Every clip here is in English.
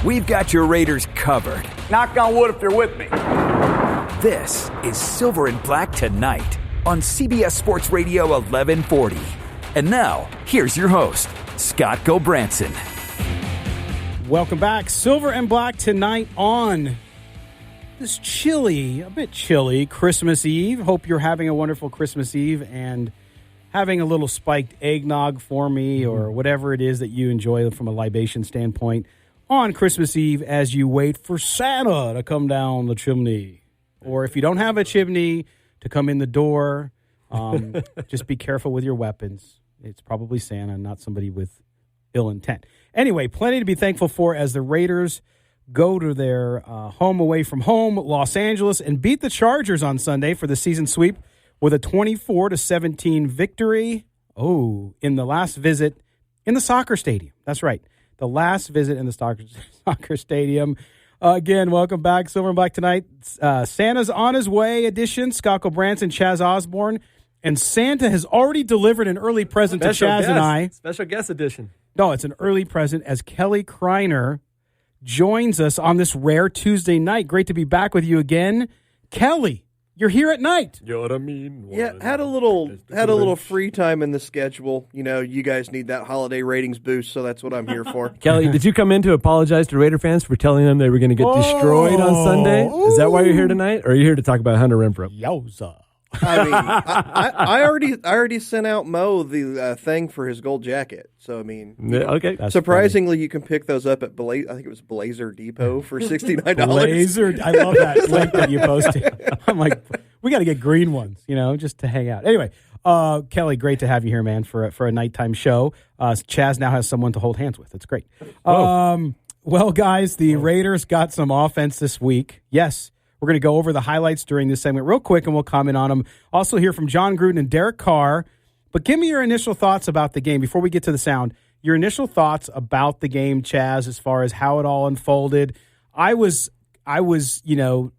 we've got your Raiders covered. Knock on wood if you're with me. This is Silver and Black Tonight on CBS Sports Radio 1140. And now, here's your host, Scott Gobranson. Welcome back. Silver and Black Tonight on this a bit chilly Christmas Eve. Hope you're having a wonderful Christmas Eve and having a little spiked eggnog for me or whatever it is that you enjoy from a libation standpoint on Christmas Eve as you wait for Santa to come down the chimney. Or if you don't have a chimney, to come in the door. Just be careful with your weapons. It's probably Santa, not somebody with ill intent. Anyway, plenty to be thankful for as the Raiders go to their home away from home, Los Angeles, and beat the Chargers on Sunday for the season sweep with a 24-17 victory. In the last visit in the soccer stadium. That's right. The last visit in the soccer stadium. Again, welcome back, Silver and Black Tonight. Santa's on his way edition. Scott Gobranson, Chaz Osborne. And Santa has already delivered an early present to Chaz and I. Special guest edition. No, it's an early present as Kelly Kriner joins us on this rare Tuesday night. Great to be back with you again. Kelly, you're here at night. You're a mean one. Yeah, had a little free time in the schedule. You know, you guys need that holiday ratings boost, so that's what I'm here for. Kelly, did you come in to apologize to Raider fans for telling them they were going to get destroyed on Sunday? Is that why you're here tonight, or are you here to talk about Hunter Renfrow? Yowza. I mean, I already sent out Mo the thing for his gold jacket. So I mean, okay. That's surprisingly, you can pick those up at I think it was Blazer Depot for $69. Blazer, I love that link that you posted. I'm like, we got to get green ones, just to hang out. Anyway, Kelly, great to have you here, man, for a nighttime show. Chaz now has someone to hold hands with. It's great. Well, guys, the Raiders got some offense this week. Yes. We're going to go over the highlights during this segment real quick, and we'll comment on them. Also hear from John Gruden and Derek Carr. But give me your initial thoughts about the game before we get to the sound. Your initial thoughts about the game, Chaz, as far as how it all unfolded. I was,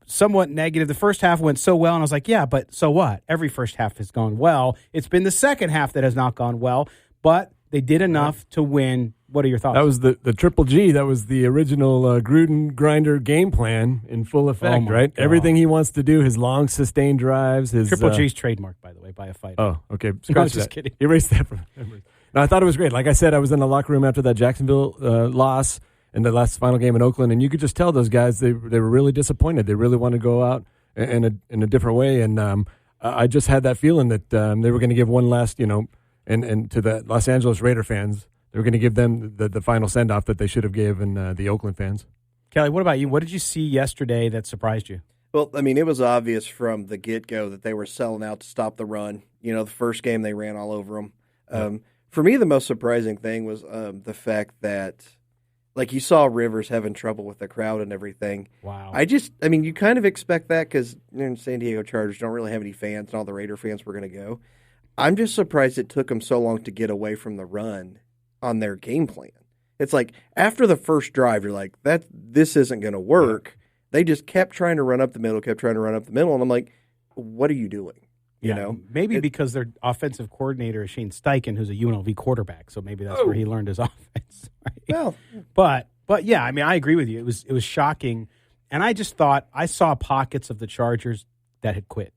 somewhat negative. The first half went so well, and I was like, yeah, but so what? Every first half has gone well. It's been the second half that has not gone well, but they did enough to win. What are your thoughts? That was the Triple G. That was the original Gruden grinder game plan in full effect, right? God. Everything he wants to do, his long sustained drives. His Triple G's trademark, by the way, by a fighter. Oh, okay. I was just kidding. Erase that from memory. No, I thought it was great. Like I said, I was in the locker room after that Jacksonville loss in the last final game in Oakland, and you could just tell those guys they were really disappointed. They really wanted to go out in a different way, and I just had that feeling that they were going to give one last, and to the Los Angeles Raider fans. They were going to give them the final send-off that they should have given the Oakland fans. Kelly, what about you? What did you see yesterday that surprised you? Well, I mean, it was obvious from the get-go that they were selling out to stop the run. The first game they ran all over them. For me, the most surprising thing was the fact that, like, you saw Rivers having trouble with the crowd and everything. Wow. You kind of expect that because San Diego Chargers don't really have any fans, and all the Raider fans were going to go. I'm just surprised it took them so long to get away from the run on their game plan. It's like after the first drive, you're like, this isn't going to work. Yeah. They just kept trying to run up the middle, and I'm like, what are you doing? Maybe because their offensive coordinator is Shane Steichen, who's a UNLV quarterback, so maybe that's where he learned his offense. Right? Well, but yeah, I mean, I agree with you. It was shocking, and I just thought I saw pockets of the Chargers that had quit.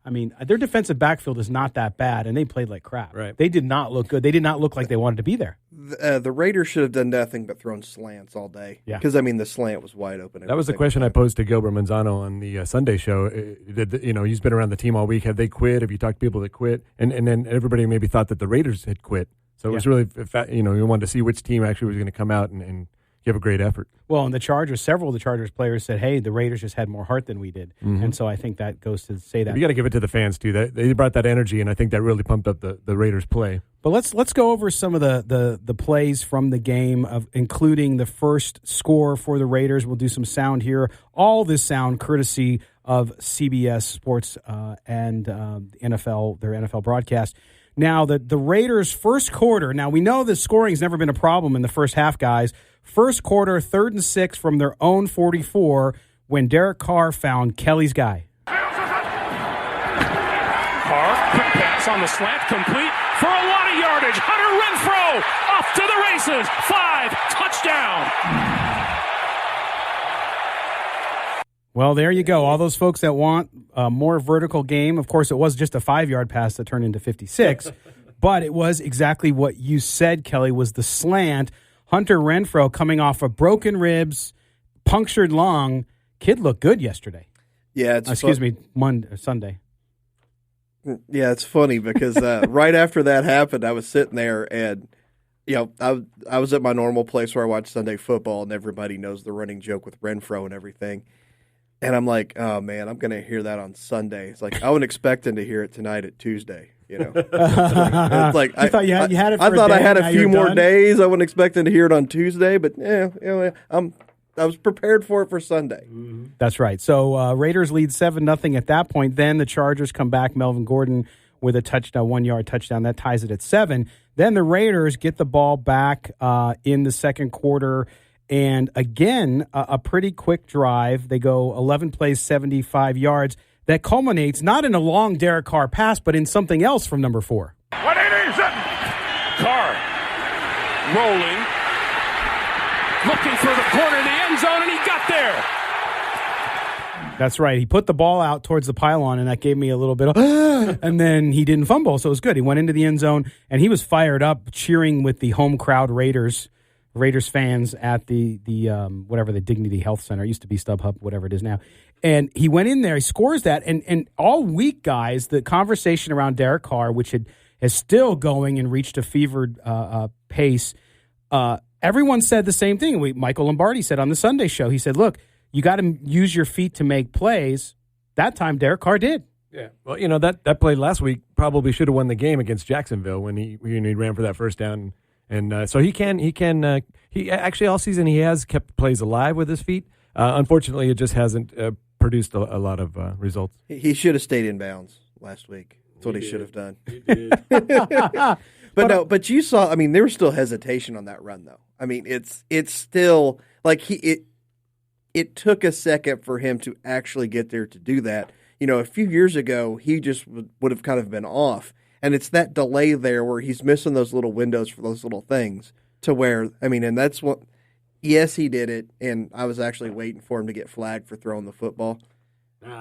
I mean, their defensive backfield is not that bad, and they played like crap. Right. They did not look good. They did not look like they wanted to be there. The Raiders should have done nothing but thrown slants all day. Yeah. Because, the slant was wide open. That was the question I posed to Gilbert Manzano on the Sunday show. He's been around the team all week. Have they quit? Have you talked to people that quit? And then everybody maybe thought that the Raiders had quit. So it was really, you wanted to see which team actually was going to come out and give a great effort. Well, and several of the Chargers players said, hey, the Raiders just had more heart than we did. Mm-hmm. And so I think that goes to say that. You got to give it to the fans, too. They brought that energy, and I think that really pumped up the Raiders' play. But let's go over some of the plays from the game, including the first score for the Raiders. We'll do some sound here. All this sound courtesy of CBS Sports and NFL, their NFL broadcast. Now, the Raiders' first quarter, now we know that scoring's never been a problem in the first half, guys. First quarter, 3rd and 6 from their own 44 when Derek Carr found Kelly's guy. Carr, quick pass on the slant, complete for a lot of yardage. Hunter Renfrow off to the races. 5, touchdown. Well, there you go. All those folks that want a more vertical game. Of course, it was just a 5-yard pass that turned into 56. But it was exactly what you said, Kelly, was the slant. Hunter Renfrow coming off of broken ribs, punctured lung. Kid looked good yesterday. Yeah, Sunday. Yeah, it's funny because right after that happened, I was sitting there and, I was at my normal place where I watch Sunday football, and everybody knows the running joke with Renfrow and everything. And I'm like, oh, man, I'm going to hear that on Sunday. It's like, I wasn't expecting to hear it tonight at Tuesday, It's like, I thought you had it for I thought a I day, had now a few you're more done? days. I wasn't expecting to hear it on Tuesday, but I was prepared for it for Sunday. That's right. So Raiders lead 7-0 at that point. Then the Chargers come back. Melvin Gordon with a touchdown, 1-yard touchdown. That ties it at 7. Then the Raiders get the ball back in the second quarter. And again, a pretty quick drive. They go 11 plays, 75 yards. That culminates not in a long Derek Carr pass, but in something else from number 4. 180. Carr rolling, looking for the corner of the end zone, and he got there. That's right. He put the ball out towards the pylon, and that gave me a little bit of, and then he didn't fumble, so it was good. He went into the end zone, and he was fired up, cheering with the home crowd Raiders fans at the whatever, the Dignity Health Center. It used to be StubHub, whatever it is now. And he went in there, he scores that, and all week, guys, the conversation around Derek Carr, which is still going and reached a fevered pace, everyone said the same thing. Michael Lombardi said on the Sunday show, he said, look, you got to use your feet to make plays. That time, Derek Carr did. Yeah. Well, that play last week probably should have won the game against Jacksonville when he ran for that first down. And so he actually all season he has kept plays alive with his feet. Unfortunately, it just hasn't produced a lot of results. He should have stayed in bounds last week. That's what he should have done. He did. But you saw, there was still hesitation on that run, though. It's still like it took a second for him to actually get there to do that. A few years ago, he just would have kind of been off. And it's that delay there where he's missing those little windows for those little things to where, and that's what, yes, he did it. And I was actually waiting for him to get flagged for throwing the football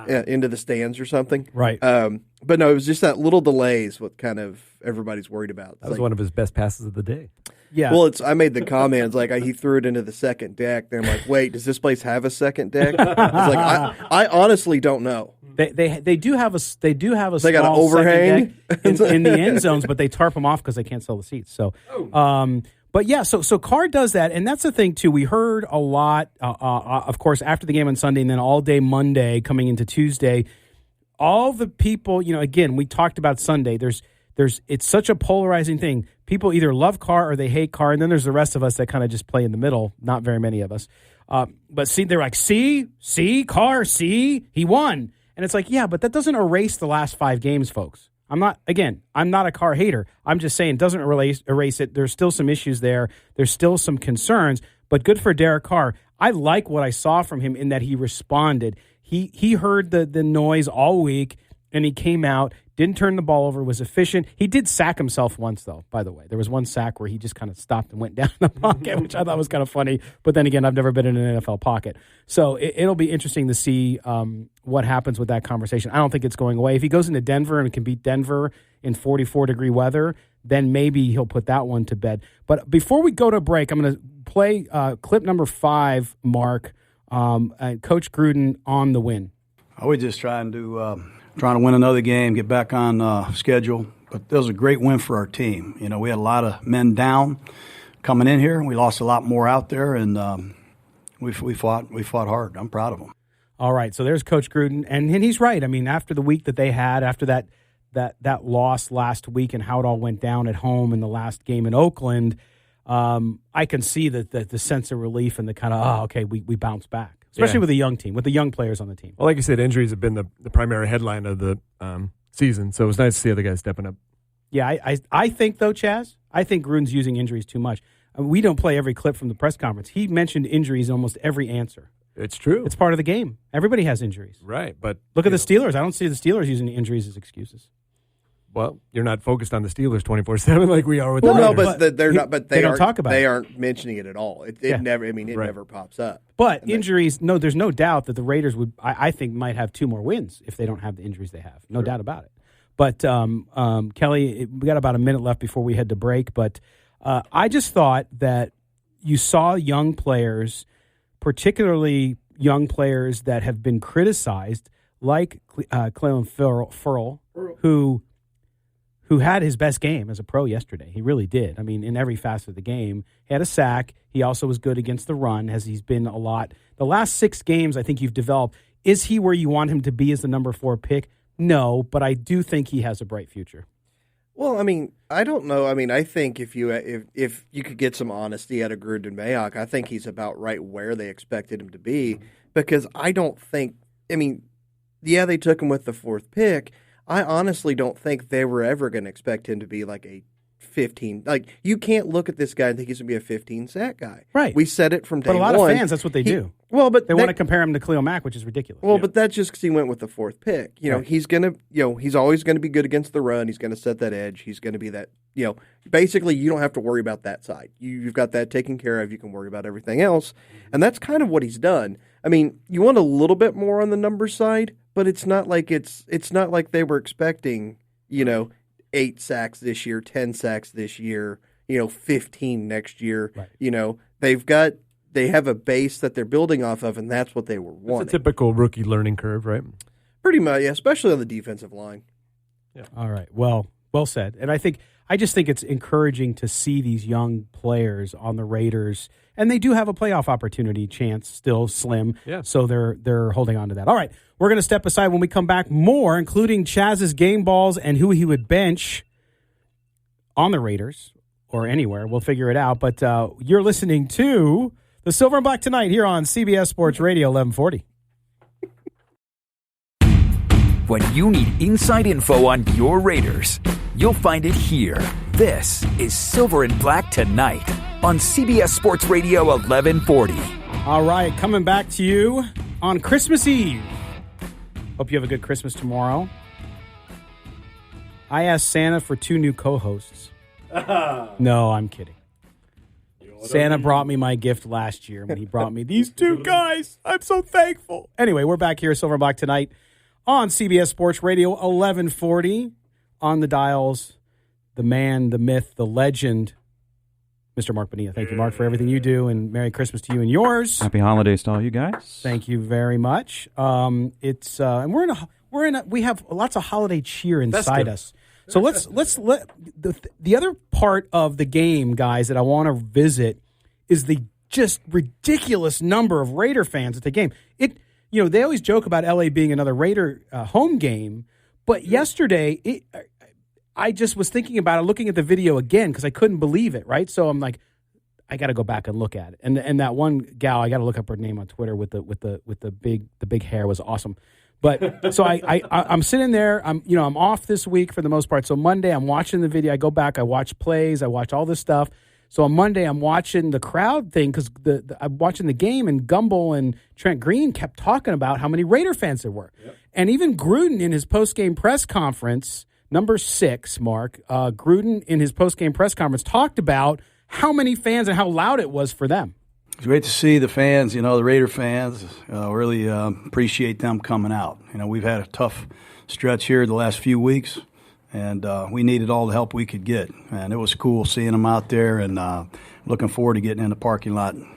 into the stands or something. Right. But no, it was just that little delay is what kind of everybody's worried about. That was one of his best passes of the day. Yeah. Well, I made the comments like he threw it into the second deck. Then I'm like, wait, does this place have a second deck? I was like, I honestly don't know. They do have a They small got an overhang second deck in the end zones, but they tarp them off because they can't sell the seats. So, but yeah, so Carr does that, and that's the thing too. We heard a lot, of course, after the game on Sunday, and then all day Monday coming into Tuesday. All the people, again, we talked about Sunday. It's such a polarizing thing. People either love Carr or they hate Carr, and then there's the rest of us that kind of just play in the middle. Not very many of us, but see, they're like, see, Carr, see, he won. And it's like, yeah, but that doesn't erase the last 5 games, folks. I'm not a Carr hater. I'm just saying it doesn't erase it. There's still some issues there. There's still some concerns, but good for Derek Carr. I like what I saw from him in that he responded. He heard the noise all week, and he came out, didn't turn the ball over, was efficient. He did sack himself once, though, by the way. There was one sack where he just kind of stopped and went down the pocket, which I thought was kind of funny. But then again, I've never been in an NFL pocket. So it'll be interesting to see what happens with that conversation. I don't think it's going away. If he goes into Denver and can beat Denver in 44-degree weather, then maybe he'll put that one to bed. But before we go to break, I'm going to play clip number 5, Mark, Coach Gruden on the win. We're just trying to win another game, get back on schedule. But that was a great win for our team. We had a lot of men down coming in here. We lost a lot more out there, and we fought hard. I'm proud of them. All right, so there's Coach Gruden, and he's right. After the week that they had, after that loss last week and how it all went down at home in the last game in Oakland, I can see that the sense of relief and the kind of, okay, we bounced back. Especially with a young team, with the young players on the team. Well, like you said, injuries have been the primary headline of the season, so it was nice to see other guys stepping up. Yeah, I think, though, Chaz, I think Gruden's using injuries too much. We don't play every clip from the press conference. He mentioned injuries in almost every answer. It's true. It's part of the game. Everybody has injuries. Right, but... Look at the Steelers. I don't see the Steelers using injuries as excuses. well, you're not focused on the Steelers 24/7 like we are with well, the no, Raiders. but they're not. But they don't talk about it. They aren't mentioning it at all. It never. I mean, it never pops up. But injuries, no, there's no doubt that the Raiders would, I think, might have 2 more wins if they don't have the injuries they have. No doubt about it. But, Kelly, we got about a minute left before we head to break. But I just thought that you saw young players, particularly young players that have been criticized, like Clelin Ferrell, who had his best game as a pro yesterday. He really did. I mean, in every facet of the game. He had a sack. He also was good against the run, as he's been a lot. The last 6 games I think you've developed. Is he where you want him to be as the number 4 pick? No, but I do think he has a bright future. Well, I mean, I don't know. I mean, I think if you could get some honesty out of Gruden and Mayock, I think he's about right where they expected him to be, because I don't think – I mean, yeah, they took him with the 4th pick. I honestly don't think they were ever going to expect him to be like a 15. Like, you can't look at this guy and think he's going to be a 15 sack guy. Right. We said it from day one. But a lot of fans, that's what they do. Well, but they want to compare him to Khalil Mack, which is ridiculous. Well, but that's just because he went with the 4th pick. You know, he's going to, he's always going to be good against the run. He's going to set that edge. He's going to be that, basically you don't have to worry about that side. You've got that taken care of. You can worry about everything else. And that's kind of what he's done. I mean, you want a little bit more on the numbers side, but it's not like it's not like they were expecting, 8 sacks this year, 10 sacks this year, 15 next year. Right. They have a base that they're building off of, and that's what they were wanting. It's a typical rookie learning curve, right? Pretty much, yeah, especially on the defensive line. Yeah. All right. Well said. And I just think it's encouraging to see these young players on the Raiders, and they do have a playoff opportunity chance, still slim. Yeah. So they're holding on to that. All right. We're going to step aside. When we come back, more, including Chaz's game balls and who he would bench on the Raiders or anywhere. We'll figure it out. But you're listening to the Silver and Black Tonight here on CBS Sports Radio 1140. When you need inside info on your Raiders, you'll find it here. This is Silver and Black Tonight on CBS Sports Radio 1140. All right, coming back to you on Christmas Eve. Hope you have a good Christmas tomorrow. I asked Santa for 2 new co-hosts. No, I'm kidding. Santa brought me my gift last year when he brought me these 2 guys. I'm so thankful. Anyway, we're back here, Silver and Black Tonight, on CBS Sports Radio 1140. On the dials, the man, the myth, the legend, Mr. Mark Bonilla. Thank you, Mark, for everything you do, and Merry Christmas to you and yours. Happy holidays to all you guys. Thank you very much. And we have lots of holiday cheer inside us. So let's let the other part of the game, guys, that I want to visit is the just ridiculous number of Raider fans at the game. They always joke about LA being another Raider home game, but yesterday I just was thinking about it, looking at the video again because I couldn't believe it. Right, so I'm like, I got to go back and look at it. And that one gal, I got to look up her name on Twitter with the big hair, was awesome. But so I'm sitting there. I'm off this week for the most part. So Monday I'm watching the video. I go back. I watch plays. I watch all this stuff. So on Monday I'm watching the crowd thing because I'm watching the game, and Gumbel and Trent Green kept talking about how many Raider fans there were. Yep. And even Gruden in his post-game press conference, number 6, Mark, Gruden in his post-game press conference talked about how many fans and how loud it was for them. It's great to see the fans, the Raider fans. Really appreciate them coming out. We've had a tough stretch here the last few weeks, and we needed all the help we could get. And it was cool seeing them out there, and looking forward to getting in the parking lot and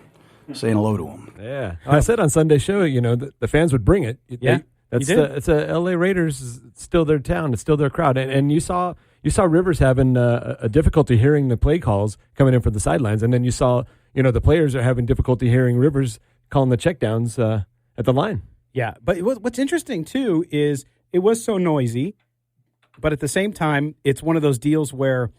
saying hello to them. Yeah. I said on Sunday's show, the fans would bring it. It's a L.A. Raiders. It's still their town. It's still their crowd. And you saw Rivers having a difficulty hearing the play calls coming in from the sidelines, and then you saw the players are having difficulty hearing Rivers calling the checkdowns at the line. Yeah, but what's interesting too is it was so noisy, but at the same time, it's one of those deals where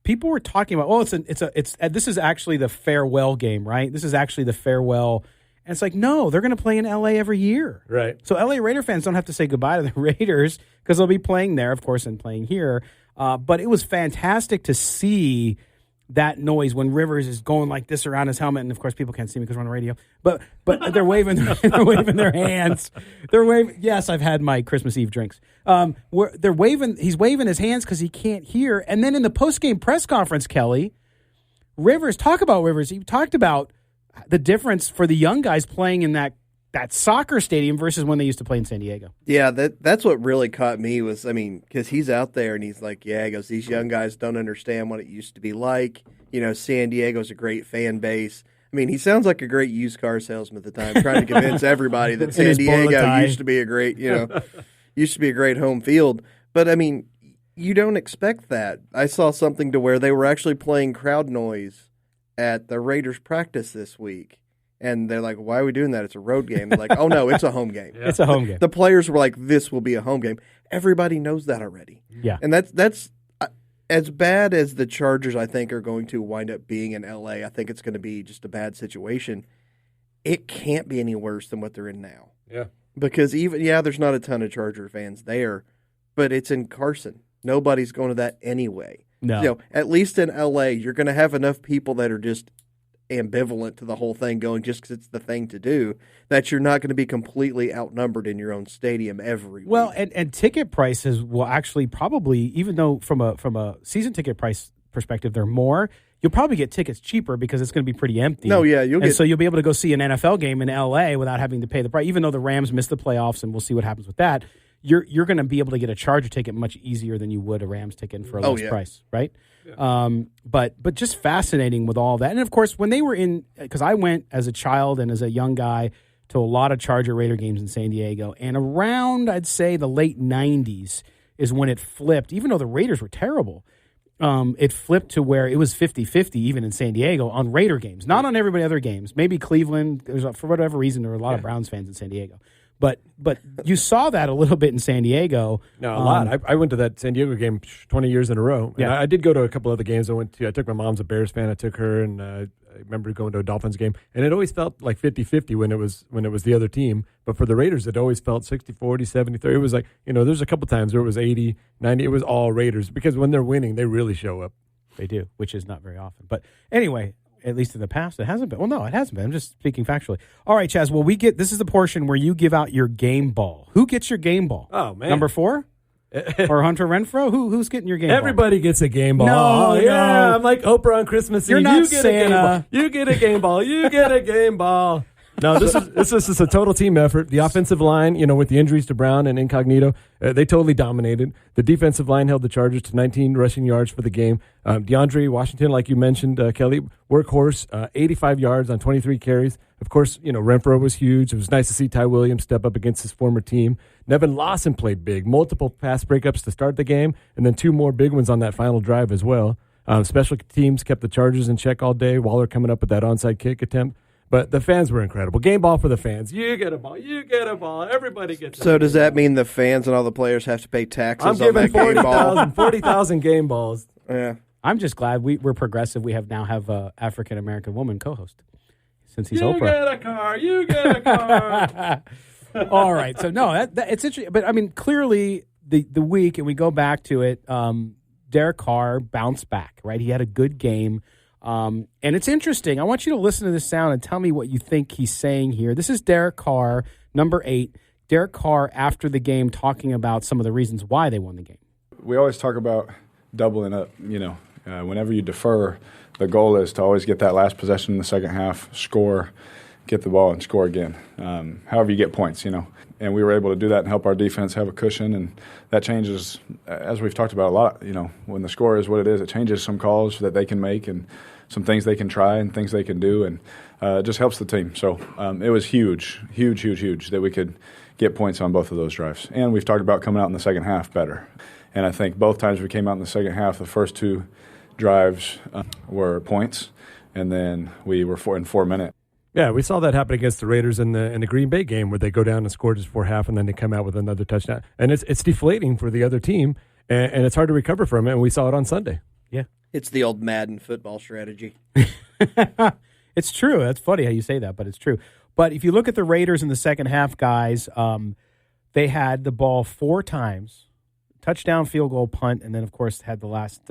people were talking about, this is actually the farewell game, right? This is actually the farewell. And it's like, no, they're going to play in L.A. every year. Right. So L.A. Raider fans don't have to say goodbye to the Raiders because they'll be playing there, of course, and playing here. But it was fantastic to see that noise when Rivers is going like this around his helmet, and of course people can't see me because we're on the radio. But they're waving, they're waving their hands. They're waving. Yes, I've had my Christmas Eve drinks. They're waving. He's waving his hands because he can't hear. And then in the post-game press conference, Kelly, Rivers, he talked about the difference for the young guys playing in that soccer stadium versus when they used to play in San Diego. Yeah, that's what really caught me was, because he's out there and he's like, he goes, these young guys don't understand what it used to be like. San Diego's a great fan base. He sounds like a great used car salesman at the time, trying to convince everybody that San Diego used to be a great, home field. But, you don't expect that. I saw something to where they were actually playing crowd noise at the Raiders practice this week. And they're like, why are we doing that? It's a road game. They're like, oh, no, it's a home game. Yeah. It's a home game. The players were like, this will be a home game. Everybody knows that already. Yeah. And that's as bad as the Chargers, I think, are going to wind up being in L.A. I think it's going to be just a bad situation. It can't be any worse than what they're in now. Yeah. Because there's not a ton of Charger fans there, but it's in Carson. Nobody's going to that anyway. No. At least in L.A., you're going to have enough people that are just ambivalent to the whole thing going just because it's the thing to do, that you're not going to be completely outnumbered in your own stadium every week. Well, and ticket prices will actually probably, even though from a season ticket price perspective they're more, you'll probably get tickets cheaper because it's going to be pretty empty. No, yeah, so you'll be able to go see an NFL game in LA without having to pay the price. Even though the Rams missed the playoffs, and we'll see what happens with that, you're going to be able to get a Charger ticket much easier than you would a Rams ticket for a less price, right? Yeah. But just fascinating with all that. And of course, when they were because I went as a child and as a young guy to a lot of Charger Raider games in San Diego, and around, I'd say, the late 90s is when it flipped. Even though the Raiders were terrible, it flipped to where it was 50-50 even in San Diego on Raider games, not on everybody other games. Maybe Cleveland, for whatever reason, there were a lot of Browns fans in San Diego. But you saw that a little bit in San Diego. No, a lot. I went to that San Diego game 20 years in a row. And I did go to a couple other games. I took my mom's a Bears fan. I took her, and I remember going to a Dolphins game. And it always felt like 50-50 when it was the other team. But for the Raiders, it always felt 60-40, 70-30. It was like, there's a couple times where it was 80, 90. It was all Raiders because when they're winning, they really show up. They do, which is not very often. But anyway, at least in the past, it hasn't been. Well, no, it hasn't been. I'm just speaking factually. All right, Chaz. Well, this is the portion where you give out your game ball. Who gets your game ball? Oh, man. Number 4? Or Hunter Renfrow? Who's getting your game Everybody ball? Gets a game ball. No, yeah. I'm like Oprah on Christmas Eve. You're not you get Santa. A game ball. You get a game ball. You get a game ball. No, this is a total team effort. The offensive line, with the injuries to Brown and Incognito, they totally dominated. The defensive line held the Chargers to 19 rushing yards for the game. DeAndre Washington, like you mentioned, Kelly, workhorse, 85 yards on 23 carries. Of course, Renfrow was huge. It was nice to see Ty Williams step up against his former team. Nevin Lawson played big, multiple pass breakups to start the game, and then 2 more big ones on that final drive as well. Special teams kept the Chargers in check all day. Waller coming up with that onside kick attempt. But the fans were incredible. Game ball for the fans. You get a ball. You get a ball. Everybody gets a ball. So does that mean the fans and all the players have to pay taxes on that game ball? 40,000 game balls. Yeah. I'm just glad we're progressive. We now have an African-American woman co-host since he's you Oprah. You get a car. All right. So, no, it's interesting. But, clearly the week, and we go back to it, Derek Carr bounced back, right? He had a good game. And it's interesting. I want you to listen to this sound and tell me what you think he's saying here. This is Derek Carr, number 8. Derek Carr after the game talking about some of the reasons why they won the game. We always talk about doubling up. Whenever you defer, the goal is to always get that last possession in the second half, score, get the ball, and score again. However you get points, And we were able to do that and help our defense have a cushion, and that changes, as we've talked about a lot, when the score is what it is, it changes some calls that they can make and some things they can try and things they can do, and it just helps the team. So it was huge that we could get points on both of those drives. And we've talked about coming out in the second half better. And I think both times we came out in the second half, the first 2 drives were points, and then we were in 4 minutes. Yeah, we saw that happen against the Raiders in the Green Bay game where they go down and score just before half, and then they come out with another touchdown. And it's deflating for the other team, and it's hard to recover from it, and we saw it on Sunday. Yeah. It's the old Madden football strategy. It's true. That's funny how you say that, but it's true. But if you look at the Raiders in the second half, guys, they had the ball 4 times, touchdown, field goal, punt, and then, of course, had the last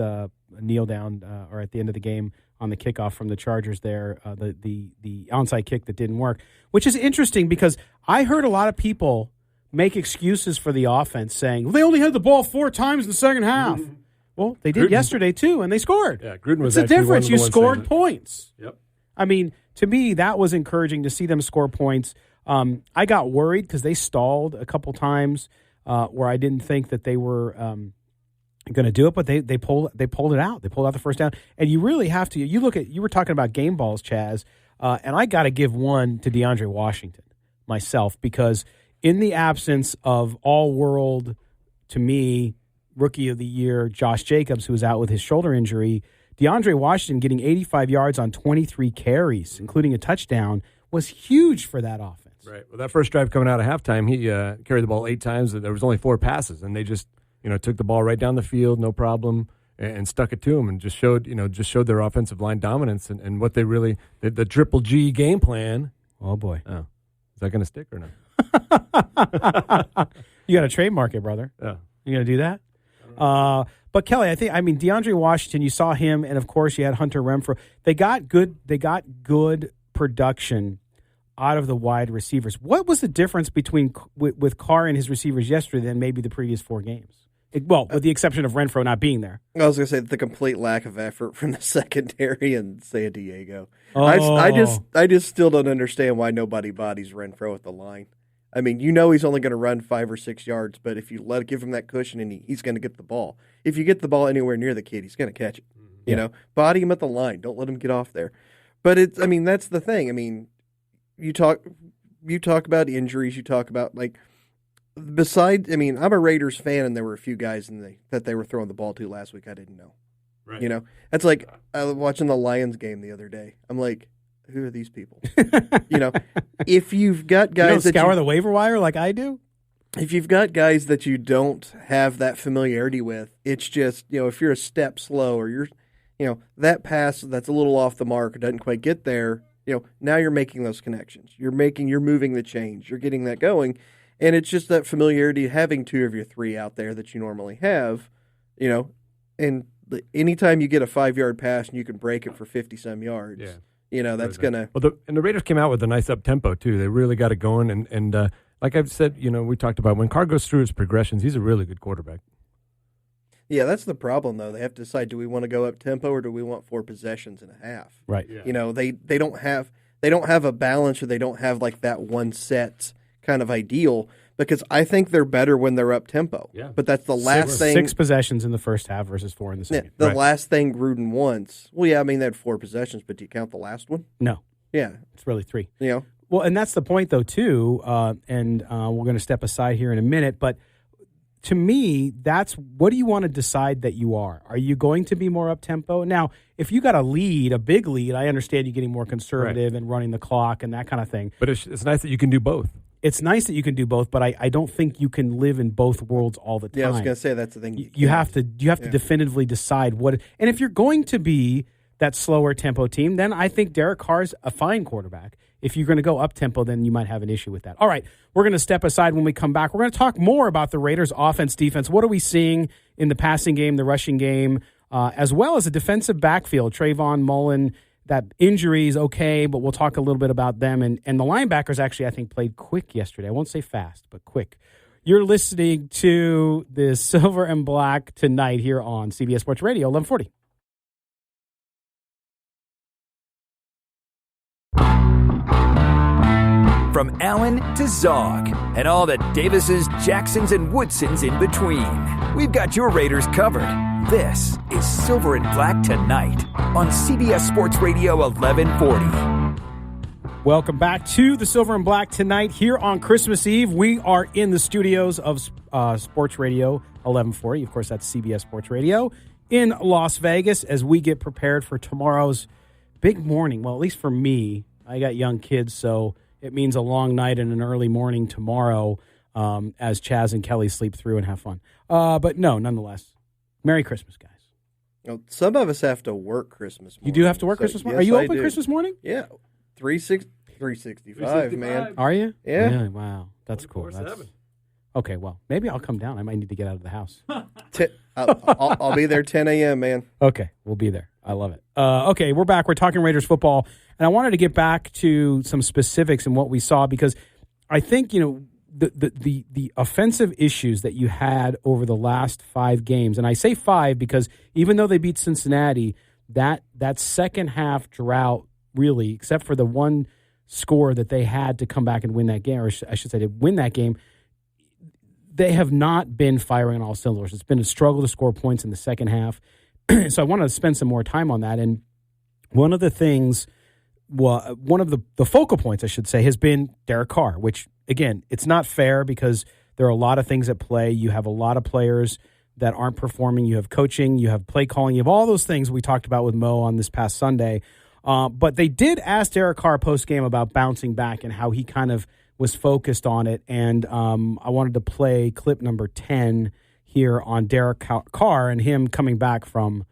kneel down or at the end of the game on the kickoff from the Chargers there, the onside kick that didn't work, which is interesting because I heard a lot of people make excuses for the offense saying, they only had the ball 4 times in the second half. Mm-hmm. Well, they did yesterday too, and they scored. Yeah, Gruden was it's the difference. You scored points. Yep. I mean, to me, that was encouraging to see them score points. I got worried because they stalled a couple times where I didn't think that they were going to do it, but they pulled it out. They pulled out the first down, and you really have to. You were talking about game balls, Chaz, and I got to give one to DeAndre Washington myself because in the absence of all-world, to me, Rookie of the Year Josh Jacobs, who was out with his shoulder injury, DeAndre Washington getting 85 yards on 23 carries, including a touchdown, was huge for that offense. Right. Well, that first drive coming out of halftime, he carried the ball 8 times. There was only 4 passes, and they just took the ball right down the field, no problem, and stuck it to him, and just showed their offensive line dominance and what they really the Triple G game plan. Oh boy, is that going to stick or not? You got to trademark it, brother. Yeah, you going to do that? But Kelly, I mean DeAndre Washington, you saw him, and of course you had Hunter Renfrow. They got good production out of the wide receivers. What was the difference between with Carr and his receivers yesterday than maybe the previous 4 games? With the exception of Renfrow not being there. I was going to say the complete lack of effort from the secondary in San Diego. Oh. I just still don't understand why nobody bodies Renfrow at the line. I mean, he's only going to run 5 or 6 yards, but if you give him that cushion, and he's going to get the ball. If you get the ball anywhere near the kid, he's going to catch it. Body him at the line. Don't let him get off there. But that's the thing. I mean, you talk about injuries. You talk about I'm a Raiders fan, and there were a few guys that they were throwing the ball to last week I didn't know. Right. That's like I was watching the Lions game the other day. I'm like, who are these people? If you've got guys you don't scour the waiver wire like I do, if you've got guys that you don't have that familiarity with, it's just if you're a step slow or you're that pass that's a little off the mark or doesn't quite get there, now you're making those connections. You're moving the chains. You're getting that going, and it's just that familiarity having 2 of your 3 out there that you normally have, and anytime you get a 5-yard pass and you can break it for 50-some yards. Yeah. That's going to... Well, the Raiders came out with a nice up-tempo, too. They really got it going. And like I've said, we talked about when Carr goes through his progressions, he's a really good quarterback. Yeah, that's the problem, though. They have to decide, do we want to go up-tempo or do we want 4 possessions and a half? Right. Yeah. They don't have a balance, or they don't have that one set kind of ideal, because I think they're better when they're up-tempo. Yeah. But that's the last thing. 6 possessions in the first half versus 4 in the second. The last thing Gruden wants. Well, yeah, I mean, they had 4 possessions, but do you count the last one? No. Yeah. It's really 3. Well, and that's the point, though, too, and we're going to step aside here in a minute, but to me, that's what do you want to decide that you are? Are you going to be more up-tempo? Now, if you got a big lead, I understand you getting more conservative and running the clock and that kind of thing. But it's nice that you can do both. It's nice that you can do both, but I don't think you can live in both worlds all the time. Yeah, I was going to say that's the thing. You have to definitively decide what. And if you're going to be that slower tempo team, then I think Derek Carr's a fine quarterback. If you're going to go up tempo, then you might have an issue with that. All right, we're going to step aside when we come back. We're going to talk more about the Raiders' offense, defense. What are we seeing in the passing game, the rushing game, as well as a defensive backfield? Trayvon Mullen. That injury is okay, but we'll talk a little bit about them. And the linebackers actually, I think, played quick yesterday. I won't say fast, but quick. You're listening to the Silver and Black tonight here on CBS Sports Radio, 1140. From Allen to Zog and all the Davises, Jacksons, and Woodsons in between, we've got your Raiders covered. This is Silver and Black Tonight on CBS Sports Radio 1140. Welcome back to the Silver and Black Tonight here on Christmas Eve. We are in the studios of Sports Radio 1140. Of course, that's CBS Sports Radio in Las Vegas as we get prepared for tomorrow's big morning. Well, at least for me, I got young kids, so it means a long night and an early morning tomorrow as Chaz and Kelly sleep through and have fun. But no, nonetheless, Merry Christmas, guys. Well, some of us have to work Christmas morning. You do have to work Christmas morning? Yes, Are you I open do. Christmas morning? Yeah. 365, man. Are you? Yeah. Wow. That's cool. Okay, well, maybe I'll come down. I might need to get out of the house. I'll be there 10 a.m., man. Okay, we'll be there. I love it. Okay, we're back. We're talking Raiders football, and I wanted to get back to some specifics in what we saw because I think, the offensive issues that you had over the last 5 games, and I say 5 because even though they beat Cincinnati, that second half drought really, except for the one score that they had to come back and win that game, or I should say to win that game, they have not been firing on all cylinders. It's been a struggle to score points in the second half. So I wanted to spend some more time on that. And one of the things, one of the focal points, I should say, has been Derek Carr, which, again, it's not fair because there are a lot of things at play. You have a lot of players that aren't performing. You have coaching. You have play calling. You have all those things we talked about with Mo on this past Sunday. But they did ask Derek Carr post-game about bouncing back and how he kind of was focused on it. And I wanted to play clip number 10 here on Derek Carr and him coming back from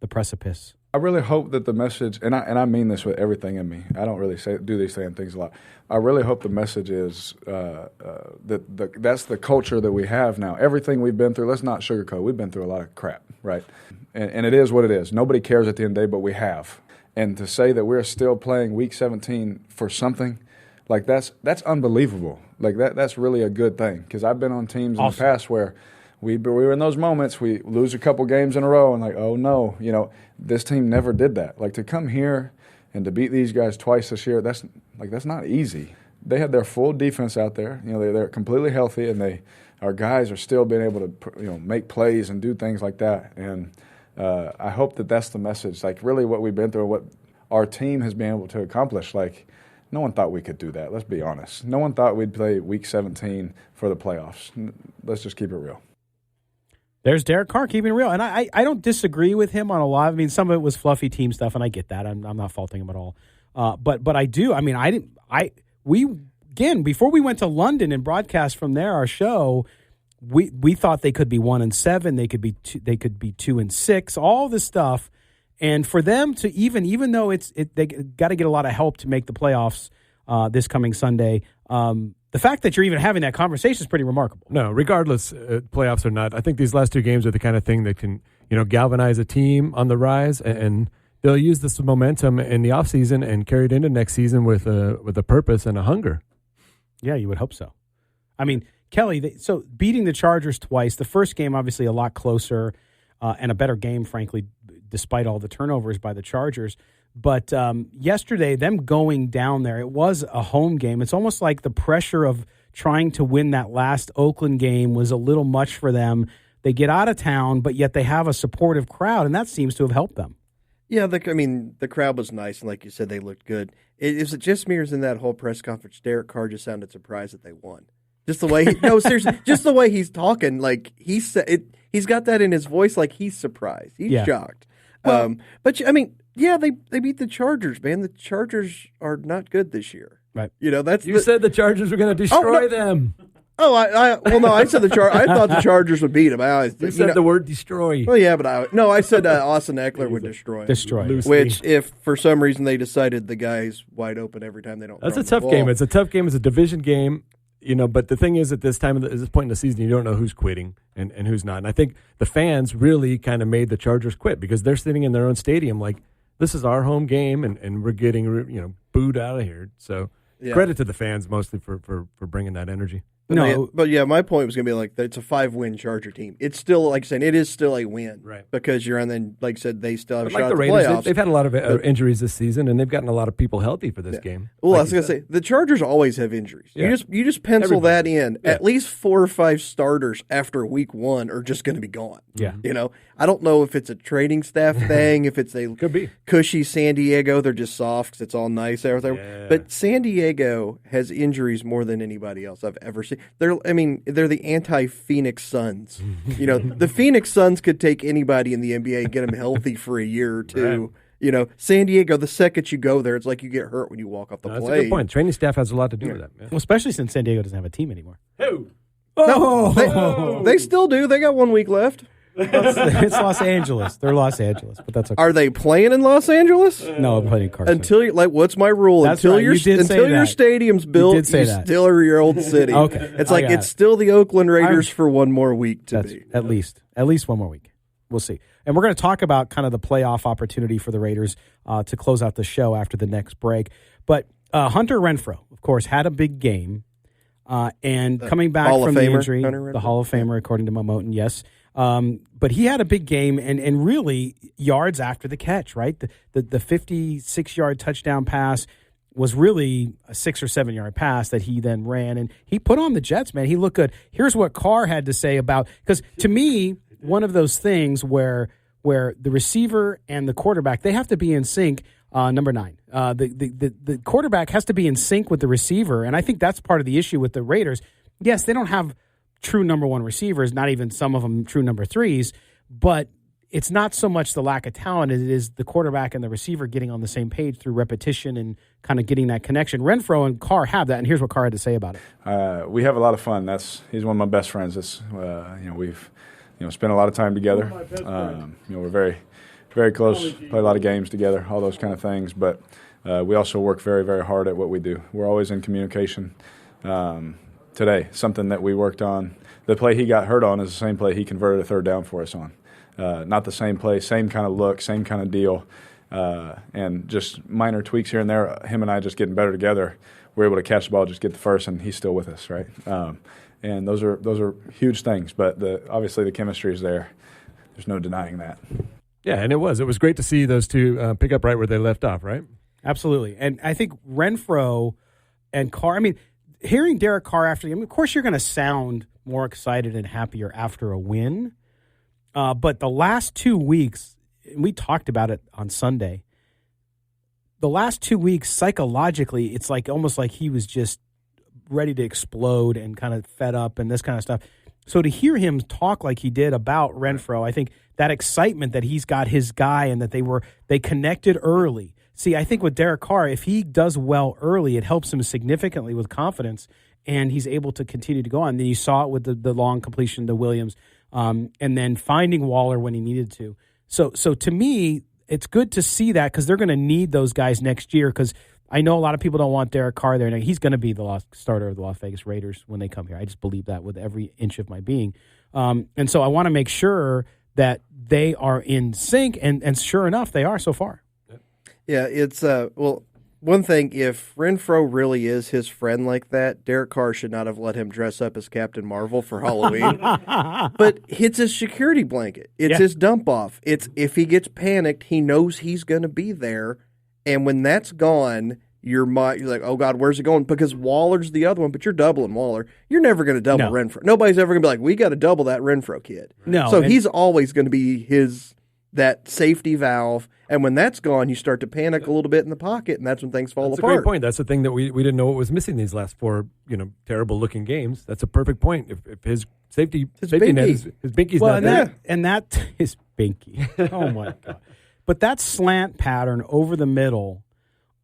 the precipice. I really hope that the message, and I mean this with everything in me. I don't really do these same things a lot. I really hope the message is that's the culture that we have now. Everything we've been through, let's not sugarcoat. We've been through a lot of crap, right? And it is what it is. Nobody cares at the end of the day, but we have. And to say that we're still playing Week 17 for something, like that's unbelievable. Like that's really a good thing because I've been on teams in the past where we were in those moments, we lose a couple games in a row and like, oh no, this team never did that. Like to come here and to beat these guys twice this year, that's not easy. They had their full defense out there. They're completely healthy and our guys are still being able to make plays and do things like that. And I hope that that's the message. Like really what we've been through, what our team has been able to accomplish. Like no one thought we could do that. Let's be honest. No one thought we'd play Week 17 for the playoffs. Let's just keep it real. There's Derek Carr keeping it real. And I don't disagree with him on a lot. I mean, some of it was fluffy team stuff, and I get that. I'm not faulting him at all. But I do. I mean, before we went to London and broadcast from there, our show, we thought they could be 1-7, they could be 2-6, all this stuff. And for them to even though they got to get a lot of help to make the playoffs this coming Sunday, the fact that you're even having that conversation is pretty remarkable. No, regardless, playoffs or not, I think these last 2 games are the kind of thing that can galvanize a team on the rise, and they'll use this momentum in the offseason and carry it into next season with a purpose and a hunger. Yeah, you would hope so. I mean, Kelly, so beating the Chargers twice, the first game obviously a lot closer and a better game, frankly, despite all the turnovers by the Chargers. But yesterday, them going down there, it was a home game. It's almost like the pressure of trying to win that last Oakland game was a little much for them. They get out of town, but yet they have a supportive crowd, and that seems to have helped them. Yeah, the crowd was nice, and like you said, they looked good. Is it just me, or in that whole press conference, Derek Carr just sounded surprised that they won? Just the way seriously, just the way he's talking, like he's got that in his voice, like he's surprised, he's shocked. Well, but I mean, yeah, they beat the Chargers, man. The Chargers are not good this year, right? You said the Chargers were going to destroy them. Oh, I said I thought the Chargers would beat them. You said the word destroy. Well, yeah, but I said Austin Eckler would destroy. Which, if for some reason they decided the guy's wide open every time they don't. That's a tough game. It's a tough game. It's a division game. But the thing is, at this point in the season, you don't know who's quitting and who's not. And I think the fans really kind of made the Chargers quit because they're sitting in their own stadium like, this is our home game, and we're getting booed out of here. So credit to the fans mostly for bringing that energy. But my point was going to be like it's a 5-win Charger team. It's still like saying it is still a win, right? Because you're on. Then like I said, they still have a shot at the Raiders, playoffs. They've had a lot of injuries this season, and they've gotten a lot of people healthy for this game. Well, I was going to say the Chargers always have injuries. Yeah. You just pencil that in. Yeah. At least 4 or 5 starters after week 1 are just going to be gone. Yeah, I don't know if it's a training staff thing, if it's a could be cushy San Diego. They're just soft because it's all nice there. Yeah. But San Diego has injuries more than anybody else I've ever seen. They're the anti-Phoenix Suns. The Phoenix Suns could take anybody in the NBA and get them healthy for a year or two. Right. San Diego, the second you go there, it's like you get hurt when you walk off the plane. That's a good point. Training staff has a lot to do with that. Yeah. Well, especially since San Diego doesn't have a team anymore. Who? They still do. They got 1 week left. It's Los Angeles. They're Los Angeles, but that's okay. Are they playing in Los Angeles? No, I'm playing in Carson. Until you, what's my rule? That's until right. your You did say your that. stadium's built, did say you that. still are your old city. Okay. It's I like got it's it. still the Oakland Raiders for one more week to be. At least one more week. We'll see. And we're going to talk about kind of the playoff opportunity for the Raiders to close out the show after the next break. But Hunter Renfrow, of course, had a big game. And coming back from the injury, the Hall of Famer, according to Momotin, yes. But he had a big game and really yards after the catch, right? The 56-yard touchdown pass was really a 6 or 7 yard pass that he then ran. And he put on the Jets, man. He looked good. Here's what Carr had to say about, because to me, one of those things where the receiver and the quarterback, they have to be in sync. Number 9, the quarterback has to be in sync with the receiver, and I think that's part of the issue with the Raiders. Yes, they don't have true number 1 receivers, not even some of them true number 3s, but it's not so much the lack of talent as it is the quarterback and the receiver getting on the same page through repetition and kind of getting that connection. Renfrow and Carr have that, and here's what Carr had to say about it. We have a lot of fun. He's one of my best friends. We've spent a lot of time together. We're very, very close, play a lot of games together, all those kind of things. But we also work very, very hard at what we do. We're always in communication. Today, something that we worked on, the play he got hurt on is the same play he converted a third down for us on. Not the same play, same kind of look, same kind of deal. And just minor tweaks here and there, him and I just getting better together. We're able to catch the ball, just get the first, and he's still with us, right? And those are huge things. But obviously the chemistry is there. There's no denying that. Yeah, and it was great to see those two pick up right where they left off, right? Absolutely. And I think Renfrow and Carr, I mean, hearing Derek Carr after the game, of course you're going to sound more excited and happier after a win. But the last 2 weeks, and we talked about it on Sunday, the last 2 weeks, psychologically, it's like almost like he was just ready to explode and kind of fed up and this kind of stuff. So to hear him talk like he did about Renfrow, I think that excitement that he's got his guy and that they connected early. See, I think with Derek Carr, if he does well early, it helps him significantly with confidence, and he's able to continue to go on. And then you saw it with the long completion to Williams, and then finding Waller when he needed to. So to me, it's good to see that because they're going to need those guys next year because I know a lot of people don't want Derek Carr there. Now, he's going to be the starter of the Las Vegas Raiders when they come here. I just believe that with every inch of my being. And so I want to make sure that they are in sync, and sure enough, they are so far. Yeah, it's one thing, if Renfrow really is his friend like that, Derek Carr should not have let him dress up as Captain Marvel for Halloween. But it's his security blanket. It's his dump off. It's if he gets panicked, he knows he's going to be there. And when that's gone, you're like, oh, God, where's it going? Because Waller's the other one, but you're doubling Waller. You're never going to double Renfrow. Nobody's ever going to be like, we got to double that Renfrow kid. No. So he's always going to be that safety valve. And when that's gone, you start to panic a little bit in the pocket, and that's when things fall apart. That's a great point. That's the thing that we didn't know what was missing these last 4 terrible-looking games. That's a perfect point. If his safety net his binky's not there. And that is binky. Oh, my God. But that slant pattern over the middle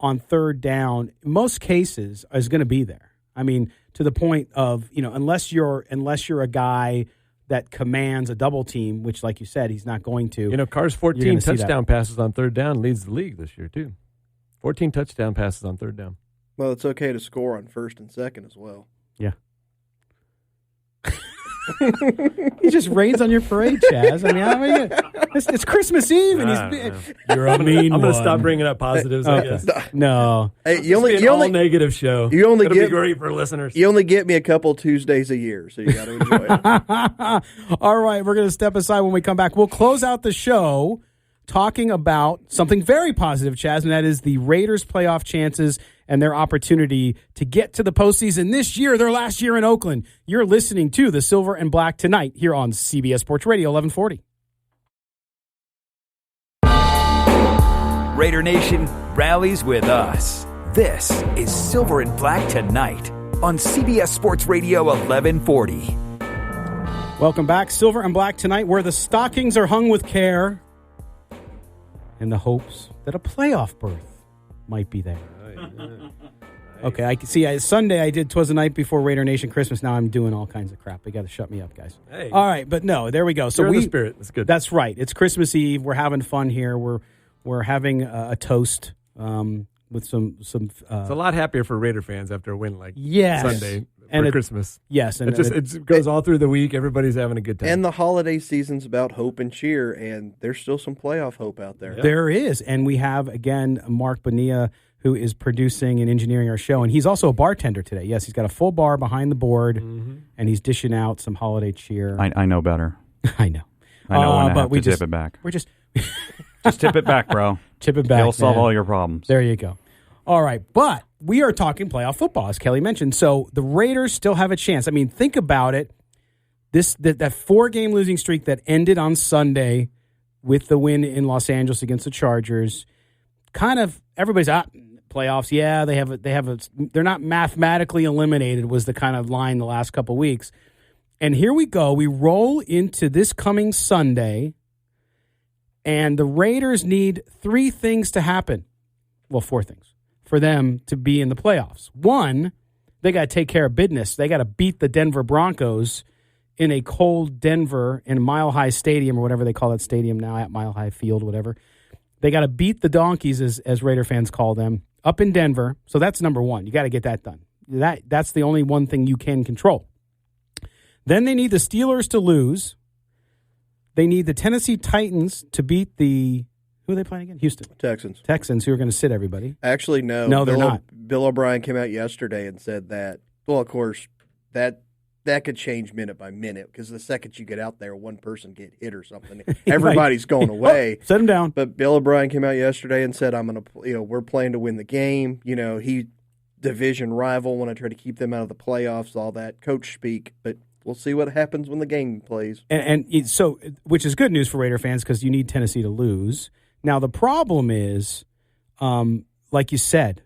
on third down, in most cases, is going to be there. I mean, to the point of, unless you're a guy that commands a double team, which, like you said, he's not going to. Carr's 14 touchdown passes on third down leads the league this year, too. 14 touchdown passes on third down. Well, it's okay to score on first and second as well. Yeah. He just rains on your parade, Chaz. I mean, it's Christmas Eve, and you're a mean I'm one. going to stop bringing up positives, I guess. No. Hey, you only all negative show. It'll be great for listeners. You only get me a couple Tuesdays a year, so you got to enjoy it. All right, we're going to step aside when we come back. We'll close out the show talking about something very positive, Chaz, and that is the Raiders' playoff chances and their opportunity to get to the postseason this year, their last year in Oakland. You're listening to the Silver and Black tonight here on CBS Sports Radio 1140. Raider Nation rallies with us. This is Silver and Black tonight on CBS Sports Radio 1140. Welcome back. Silver and Black tonight, where the stockings are hung with care in the hopes that a playoff berth might be there. Okay, I see. Sunday I did 'Twas the Night Before Raider Nation Christmas. Now I'm doing all kinds of crap. They got to shut me up, guys. Hey. All right, but no, there we go. So You're in the spirit. That's good. That's right. It's Christmas Eve. We're having fun here. We're having a toast with some. It's a lot happier for Raider fans after a win like yes. Sunday and for Christmas. Yes, and it goes all through the week. Everybody's having a good time. And the holiday season's about hope and cheer, and there's still some playoff hope out there. Yeah. There is, and we have again Mark Bonilla, who is producing and engineering our show, and he's also a bartender today. Yes, he's got a full bar behind the board, and he's dishing out some holiday cheer. I know better. I know. I know when I but have we to tip it back. We're just just tip it back, bro. Tip it back. It'll solve all your problems. There you go. All right, but we are talking playoff football, as Kelly mentioned. So the Raiders still have a chance. I mean, think about it. That 4-game losing streak that ended on Sunday with the win in Los Angeles against the Chargers, kind of everybody's playoffs. Yeah, they're not mathematically eliminated. Was the kind of line the last couple of weeks, and here we go. We roll into this coming Sunday, and the Raiders need 3 things to happen. Well, 4 things for them to be in the playoffs. One, they got to take care of business. They got to beat the Denver Broncos in a cold Denver in Mile High Stadium or whatever they call that stadium now, at Mile High Field, whatever. They got to beat the Donkeys, as Raider fans call them, up in Denver. So that's number one. You got to get that done. That's the only one thing you can control. Then they need the Steelers to lose. They need the Tennessee Titans to beat the... Who are they playing again? Houston. Texans, who are going to sit everybody. Actually, no. No, they're not. Bill O'Brien came out yesterday and said that, well, of course, that could change minute by minute because the second you get out there, one person get hit or something, everybody's going away. Set him down. But Bill O'Brien came out yesterday and said, we're playing to win the game. Division rival, want to try to keep them out of the playoffs, all that coach speak, but we'll see what happens when the game plays. And so, which is good news for Raider fans because you need Tennessee to lose. Now, the problem is, like you said,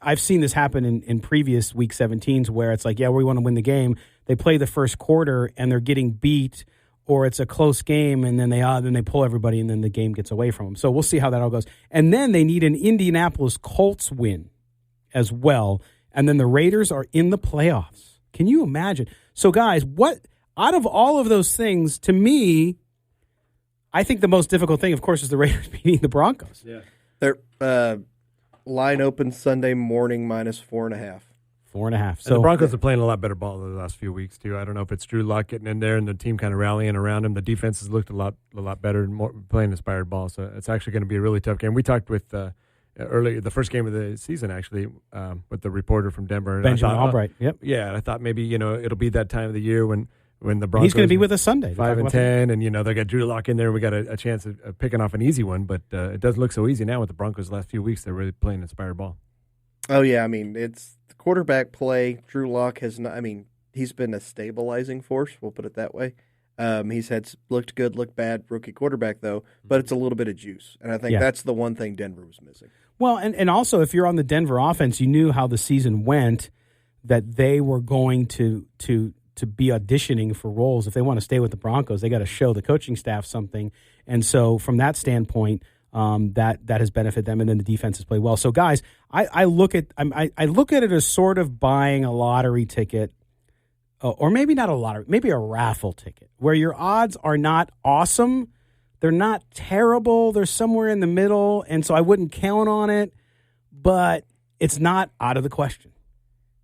I've seen this happen in previous Week 17s where it's like, yeah, we want to win the game. They play the first quarter and they're getting beat, or it's a close game, and then they pull everybody, and then the game gets away from them. So we'll see how that all goes. And then they need an Indianapolis Colts win as well, and then the Raiders are in the playoffs. Can you imagine? So, guys, what out of all of those things, to me, I think the most difficult thing, of course, is the Raiders beating the Broncos. Yeah, their line opens Sunday morning -4.5. 4.5. So the Broncos are playing a lot better ball the last few weeks too. I don't know if it's Drew Lock getting in there and the team kind of rallying around him. The defense has looked a lot better, more playing inspired ball. So it's actually going to be a really tough game. We talked with earlier the first game of the season actually with the reporter from Denver, Benjamin Albright. Yep. Yeah, and I thought maybe it'll be that time of the year when the Broncos. He's going to be with us Sunday. 5-10, and they got Drew Lock in there. We got a chance of picking off an easy one, but it doesn't look so easy now with the Broncos. The last few weeks, they're really playing inspired ball. Oh yeah, I mean it's the quarterback play. Drew Lock has not. I mean he's been a stabilizing force. We'll put it that way. He's looked good, looked bad. Rookie quarterback though, but it's a little bit of juice, and I think that's the one thing Denver was missing. Well, and also if you're on the Denver offense, you knew how the season went, that they were going to be auditioning for roles. If they want to stay with the Broncos, they got to show the coaching staff something. And so from that standpoint, that has benefited them, and then the defense has played well. So guys, I look at it as sort of buying a lottery ticket, or maybe not a lottery, maybe a raffle ticket, where your odds are not awesome, they're not terrible, they're somewhere in the middle, and so I wouldn't count on it, but it's not out of the question.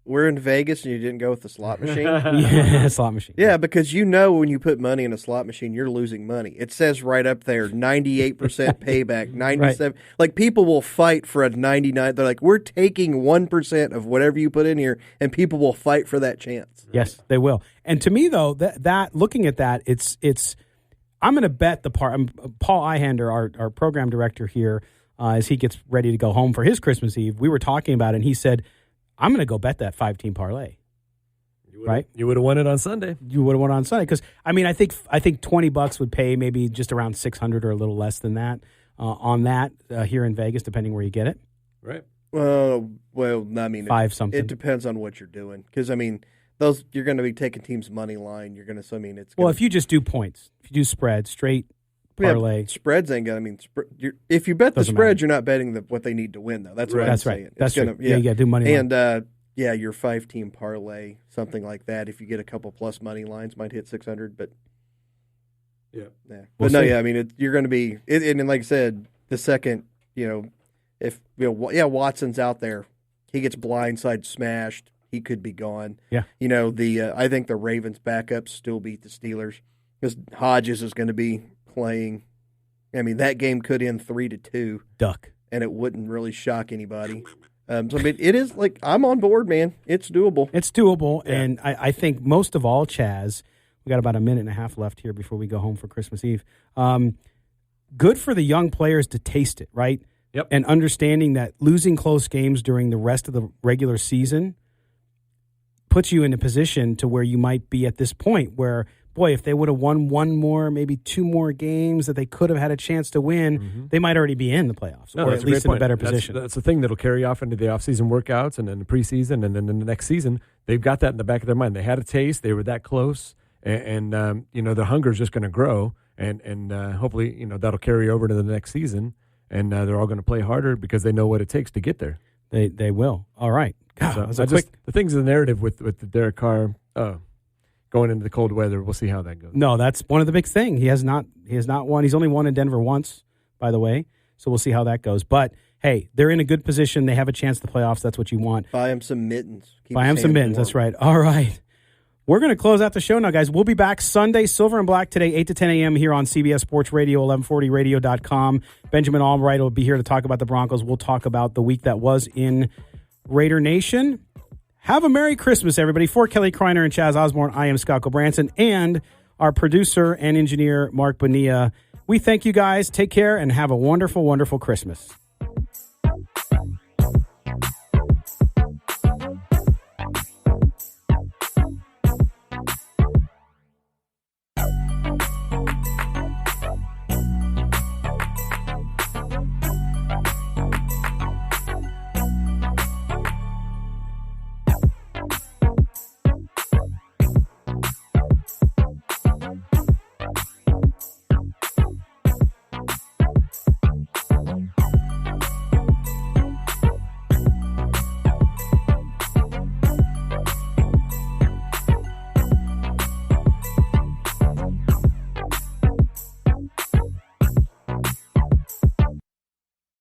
We're in Vegas and you didn't go with the slot machine? Yeah, slot machine. Yeah, because when you put money in a slot machine, you're losing money. It says right up there, 98% payback, 97. Right. Like, people will fight for a 99. They're like, we're taking 1% of whatever you put in here, and people will fight for that chance. Yes, they will. And to me, though, that looking at that, it's I'm going to bet Paul Ihander, our program director here, as he gets ready to go home for his Christmas Eve, we were talking about it, and he said, I'm going to go bet that 5-team parlay. Right? You would have won it on Sunday. You would have won it on Sunday because I think $20 would pay maybe just around $600 or a little less than that on that here in Vegas, depending where you get it. Right. Well, I mean, 5 something. It depends on what you're doing because I mean, those you're going to be taking teams money line. You're going to. So I mean, it's if you just do points, if you do spread straight. Parlay. Spreads ain't gonna. I mean, if you bet the spread, you're not betting what they need to win, though. That's what I'm saying. That's true. Yeah, you got to do money. And yeah, your 5-team parlay, something like that. If you get a couple plus money lines, might hit 600. But Yeah. but We'll no, see. yeah, I mean, you're going to be, and like I said, the second, if Watson's out there, he gets blindside smashed, he could be gone. Yeah. I think the Ravens backups still beat the Steelers because Hodges is going to be playing. I mean, that game could end 3-2. Duck. And it wouldn't really shock anybody. So I mean, it is like, I'm on board, man. It's doable. It's doable, and I think most of all, Chaz, we got about a minute and a half left here before we go home for Christmas Eve. Good for the young players to taste it, right? Yep. And understanding that losing close games during the rest of the regular season puts you in a position to where you might be at this point where, boy, if they would have won one more, maybe two more games that they could have had a chance to win, they might already be in the playoffs, or that's at least in a great better point. position. That's the thing that'll carry off into the offseason workouts and then the preseason and then in the next season. They've got that in the back of their mind. They had a taste. They were that close. And the hunger is just going to grow. And hopefully, that'll carry over to the next season. And they're all going to play harder because they know what it takes to get there. They will. All right. God, So the things in the narrative with the Derek Carr going into the cold weather, we'll see how that goes. No, that's one of the big things. He has not won. He's only won in Denver once, by the way. So we'll see how that goes. But hey, they're in a good position. They have a chance at the playoffs. That's what you want. Buy him some mittens. Buy him some mittens. That's right. All right. We're going to close out the show now, guys. We'll be back Sunday, Silver and Black today, 8 to 10 a.m. here on CBS Sports Radio, 1140radio.com. Benjamin Albright will be here to talk about the Broncos. We'll talk about the week that was in Raider Nation. Have a Merry Christmas, everybody. For Kelly Kriner and Chaz Osborne, I am Scott Branson, and our producer and engineer, Mark Bonilla. We thank you guys. Take care and have a wonderful, wonderful Christmas.